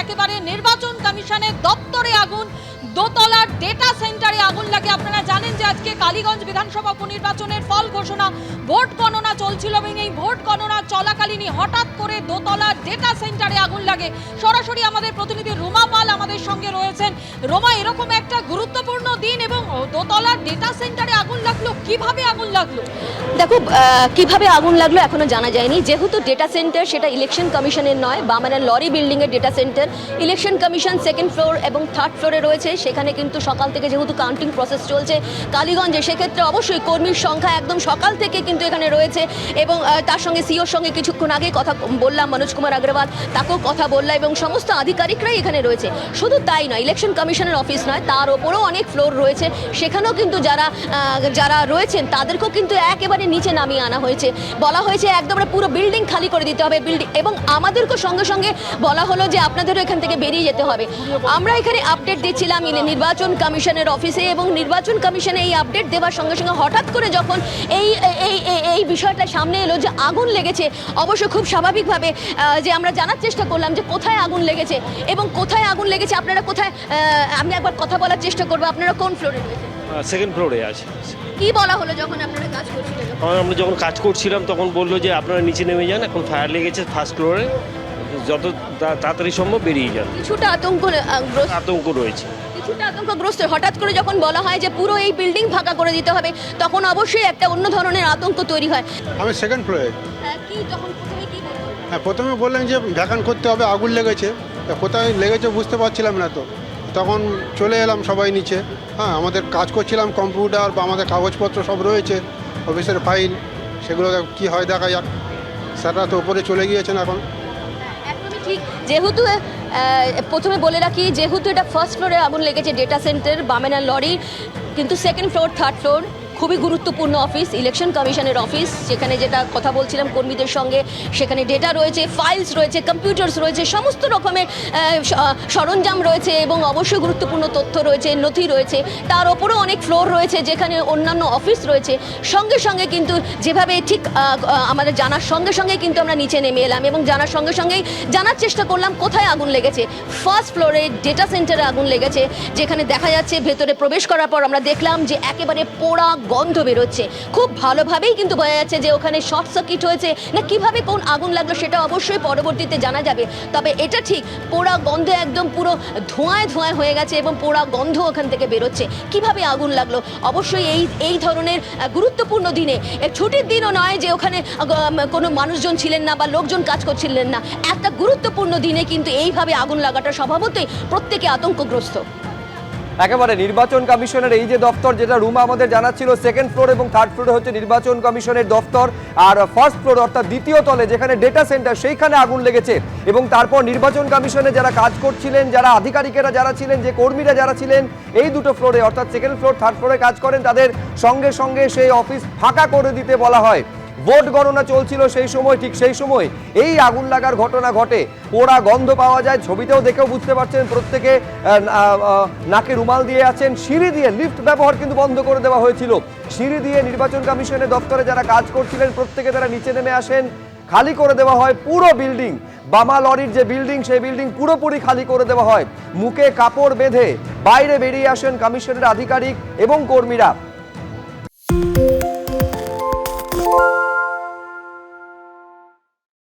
একেবারে নির্বাচন কমিশনের দপ্তরে আগুন, দোতলার ডেটা সেন্টারে আগুন লাগে। আপনারা জানেন যে আজকে কালীগঞ্জ বিধানসভা উপনির্বাচনের ফল ঘোষণা, ভোট গণনা চলছিল এবং এই ভোট গণনা চলাকালীনই হঠাৎ করে দোতলার ডেটা সেন্টারে আগুন লাগে। সরাসরি আমাদের প্রতিনিধি রোমা পাল আমাদের সঙ্গে রয়েছেন। রোমা, এরকম একটা গুরুত্বপূর্ণ দিন এবং দোতলার ডেটা সেন্টারে আগুন লাগলো, কিভাবে আগুন লাগলো? দেখো, কিভাবে আগুন লাগলো এখনো জানা যায়নি। যেহেতু ডেটা সেন্টার সেটা ইলেকশন কমিশনের নয়, বামানের লরি বিল্ডিং এর data centre. Election commission second floor এবং থার্ড ফ্লোরে রয়েছে। সেখানে কিন্তু সকাল থেকে যেহেতু কাউন্টিং প্রসেস চলছে কালীগঞ্জে, সেক্ষেত্রে অবশ্যই কর্মীর সংখ্যা একদম সকাল থেকে কিন্তু এখানে রয়েছে এবং তার সঙ্গে সিওর সঙ্গে কিছুক্ষণ আগে কথা বললাম, মনোজ কুমার আগরওয়াল, তাকেও কথা বললাম এবং সমস্ত আধিকারিকরাই এখানে রয়েছে। শুধু তাই নয়, ইলেকশন কমিশনের অফিস নয়, তার ওপরেও অনেক ফ্লোর রয়েছে। সেখানেও কিন্তু যারা রয়েছেন তাদেরকেও কিন্তু একেবারে নিচে নামিয়ে আনা হয়েছে। বলা হয়েছে একদম পুরো বিল্ডিং খালি করে দিতে হবে বিল্ডিং, এবং আমাদেরকেও সঙ্গে সঙ্গে বলা হলো যে আপনাদেরও এখান থেকে বেরিয়ে যেতে হবে। আমরা এখানে আপডেট দিচ্ছিলাম নির্বাচন কমিশনের অফিসে এবং নির্বাচন কমিশনে এই আপডেট দেওয়ার সঙ্গে সঙ্গে হঠাৎ করে যখন এই বিষয়টা সামনে এলো যে আগুন লেগেছে, অবশ্য খুব স্বাভাবিকভাবে যে আমরা জানার চেষ্টা করলাম যে কোথায় আগুন লেগেছে এবং কোথায় আগুন লেগেছে, আপনারা কোথায়, আমি একবার কথা বলার চেষ্টা করবো। আপনারা কোন ফ্লোরে রয়েছে? সেকেন্ড ফ্লোরে আছে। কি বলা হলো যখন আপনারা কাজ করছিলেন? আমরা যখন কাজ করছিলাম তখন বললো যে আপনারা নিচে নেমে যান, এখন ফায়ার লেগেছে ফার্স্ট ফ্লোরে, যত তাড়াতাড়ি সম্ভব বেরিয়ে যান। কিছুটা আতঙ্ক রয়েছে। কিছুটা আতঙ্কগ্রস্ত। হঠাৎ করে যখন বলা হয় যে পুরো এই বিল্ডিং ফাঁকা করে দিতে হবে, তখন অবশ্যই একটা অন্য ধরনের আতঙ্ক তৈরি হয়। আমি সেকেন্ড ফ্লোরে। কি তখন প্রথমে কি বললেন? হ্যাঁ, প্রথমে বললেন যে ভ্যাকান্ট করতে হবে, আগুন লেগেছে। তা কোথায় লেগেছে বুঝতে পারছিলাম না, তো তখন চলে এলাম সবাই নিচে। হ্যাঁ, আমাদের কাজ করছিলাম, কম্পিউটার বা আমাদের কাগজপত্র সব রয়েছে, অফিসের ফাইল, সেগুলো কি হয় দেখা যাক। স্যাররা তো উপরে চলে গিয়েছেন এখন। একদমই ঠিক। যেহেতু প্রথমে বলে রাখি, যেহেতু এটা ফার্স্ট ফ্লোরে আগুন লেগেছে ডেটা সেন্টার বামেনার লরি, কিন্তু সেকেন্ড ফ্লোর থার্ড ফ্লোর খুবই গুরুত্বপূর্ণ অফিস, ইলেকশন কমিশনের অফিস। সেখানে যেটা কথা বলছিলাম কর্মীদের সঙ্গে, সেখানে ডেটা রয়েছে, ফাইলস রয়েছে, কম্পিউটার্স রয়েছে, সমস্ত রকমের সরঞ্জাম রয়েছে এবং অবশ্যই গুরুত্বপূর্ণ তথ্য রয়েছে, নথি রয়েছে। তার ওপরেও অনেক ফ্লোর রয়েছে যেখানে অন্যান্য অফিস রয়েছে। সঙ্গে সঙ্গে কিন্তু যেভাবে ঠিক আমাদের জানার সঙ্গে সঙ্গেই কিন্তু আমরা নিচে নেমে এলাম এবং জানার সঙ্গে সঙ্গেই জানার চেষ্টা করলাম কোথায় আগুন লেগেছে। ফার্স্ট ফ্লোরে ডেটা সেন্টারে আগুন লেগেছে, যেখানে দেখা যাচ্ছে ভেতরে প্রবেশ করার পর আমরা দেখলাম যে একেবারে পোড়া গন্ধ বেরোচ্ছে। খুব ভালোভাবেই কিন্তু বোঝা যাচ্ছে যে ওখানে শর্ট সার্কিট হয়েছে না কিভাবে কোন আগুন লাগলো সেটা অবশ্যই পরবর্তীতে জানা যাবে। তবে এটা ঠিক, পোড়া গন্ধ একদম পুরো ধোঁয়ায় ধোঁয়ায় হয়ে গেছে এবং পোড়া গন্ধ ওখান থেকে বেরোচ্ছে। কিভাবে আগুন লাগলো? অবশ্যই এই ধরনের গুরুত্বপূর্ণ দিনে, ছুটির দিনও নয় যে ওখানে কোনো মানুষজন ছিলেন না বা লোকজন কাজ করছিলেন না, একটা গুরুত্বপূর্ণ দিনে কিন্তু এইভাবে আগুন লাগাটা স্বভাবতই প্রত্যেকে আতঙ্কগ্রস্ত। একেবারে নির্বাচন কমিশনের এই যে দপ্তর, যেটা রুমা আমাদের জানাচ্ছিল, সেকেন্ড ফ্লোর এবং থার্ড ফ্লোরে হচ্ছে নির্বাচন কমিশনের দপ্তর, আর ফার্স্ট ফ্লোর অর্থাৎ দ্বিতীয় তলে যেখানে ডেটা সেন্টার, সেইখানে আগুন লেগেছে। এবং তারপর নির্বাচন কমিশনে যারা কাজ করছিলেন, যারা আধিকারিকেরা যারা ছিলেন, যে কর্মীরা যারা ছিলেন এই দুটো ফ্লোরে অর্থাৎ সেকেন্ড ফ্লোর থার্ড ফ্লোরে কাজ করেন, তাদের সঙ্গে সঙ্গে সেই অফিস ফাঁকা করে দিতে বলা হয়। ভোট গণনা চলছিল সেই সময়, ঠিক সেই সময় এই আগুন লাগার ঘটনা ঘটে। পোড়া গন্ধ পাওয়া যায়, ছবিতেও দেখেও বুঝতে পারছেন, প্রত্যেকে নাকে রুমাল দিয়ে আছেন। সিঁড়ি দিয়ে, লিফট ব্যবহার কিন্তু বন্ধ করে দেওয়া হয়েছিল। সিঁড়ি দিয়ে নির্বাচন কমিশনের দপ্তরে যারা কাজ করছিলেন প্রত্যেকে তারা নিচে নেমে আসেন, খালি করে দেওয়া হয় পুরো বিল্ডিং। বামা লরির যে বিল্ডিং, সেই বিল্ডিং পুরোপুরি খালি করে দেওয়া হয়। মুখে কাপড় বেঁধে বাইরে বেরিয়ে আসেন কমিশনের আধিকারিক এবং কর্মীরা।